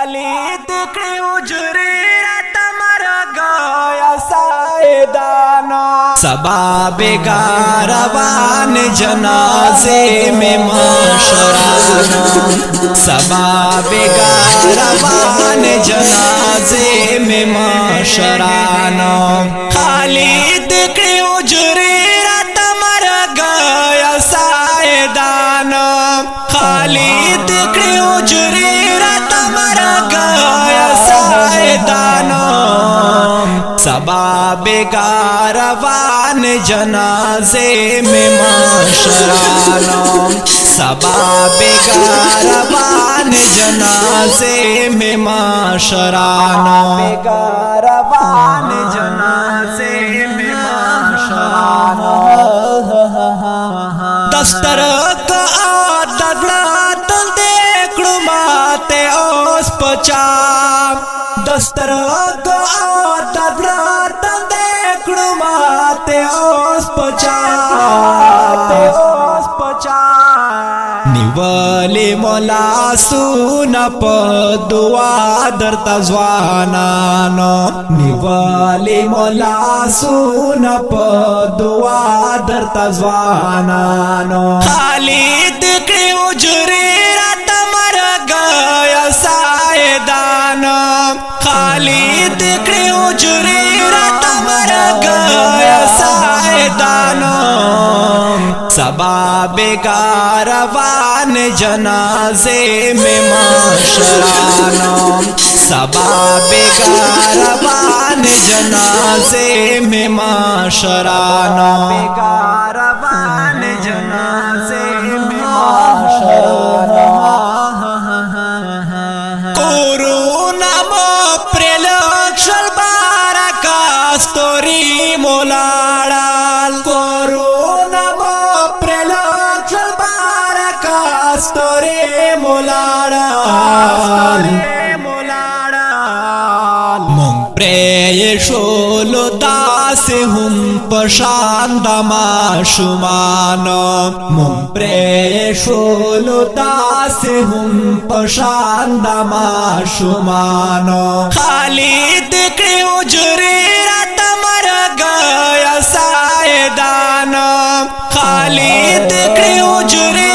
खाली दिखी उजरी तमर गया सायदाना सबा बेगारवान जनाजे में माशराना सबा बेगारवान जनाजे में माशराना खाली दिखी उजरी तमर गया सायदाना खाली दिखी उजरी तमर गया सायदाना सबा बेगारवान जनाजे में माशराना सबा बेगारवान जनाजे में माशराना बेगारवान जनाजे में माशराना दस्तर का आदत देखो माते ओस पचा दस्तर का आदत देखो माते ओस पचा निवले मला सुन पदुआ दरता जवानानो निवले मला सुन पदुआ दरता जवानानो खाली दिखी उजरी तमर गया सायदाना खाली दिखी उजरी तमर गया सायदाना सबा बेगारवान जनाजे में माशराना सबा बेगारवान जनाजे में माशराना बेगारवान जनाजे में माशराना कोरोना मो प्रेलक्षल बारका स्टोरी मोलाडाल कोरोना मो प्रेलक्षल बारका स्टोरी मोलाडाल मं प्रेयशोलो दास हम पशांदमा शुमान मं प्रेयशोलो दास हम पशांदमा शुमान खाली दिखी उजरी तमर गया सायदाना खाली दिखी उजरी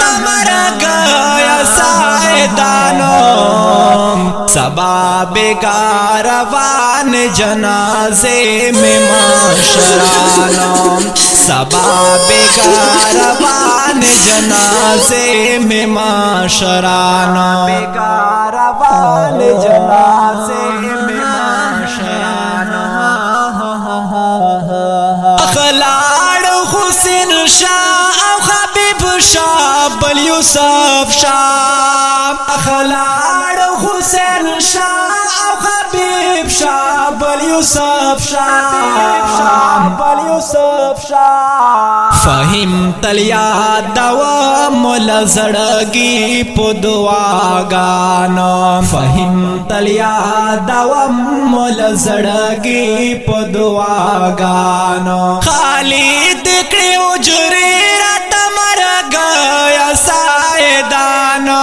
तमर गया सायदाना सबा बेगारवान जनाजे में माशराना सबा बेगारवान जनाजे में माशराना बेगारवान जनाजे में माशराना अखलाड़ हुसैन शाह हबीब शाह बल यूसुफ शाह अखलाड़ हुसैन शाह हबीब शाह बल यूसुफ शाह बल यूसुफ शाह फहिम तलिया दवा मोल जड़गी पुदवा गाना फहिम तलिया दवा मोल जड़गी पुदवा गाना खाली दिखी उजरी तमर गया सायदाना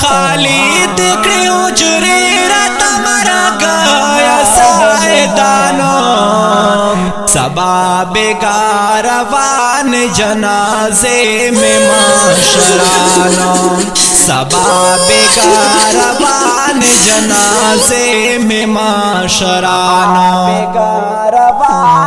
खाली दिखी उजरी तमर गया सायदाना सबा बेगारवान जनाजे में माशराना सबा बेगारवान जनाजे में माशराना बेगारवान